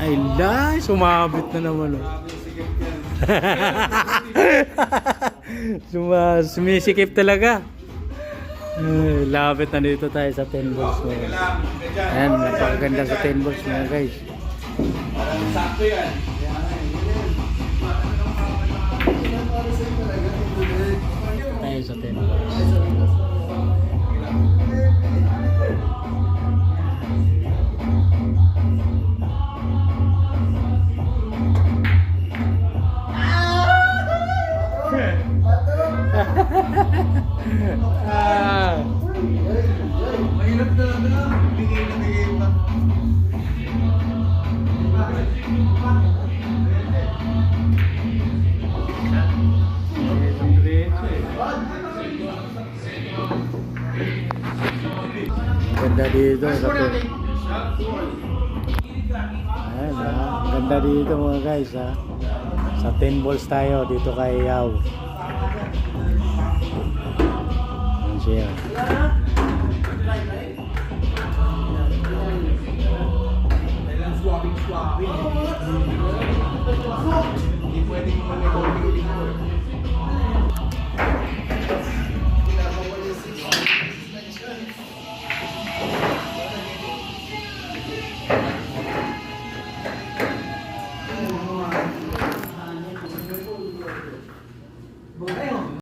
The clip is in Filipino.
Ay, sumabit na naman. Oh. Sumisikip talaga. Ay, lapit na dito tayo sa 10 balls. Ayan, napakaganda sa 10 balls mga guys. Sakto yan. Tayo sa 10 balls. Mahirap talaga. Bigay na bigay pa. Ganda dito sa Ayan, ganda dito mga guys ha. Sa 10 balls tayo dito kay Yaw. Ayan siya. Swapping. Hindi pwedeng mag-recording.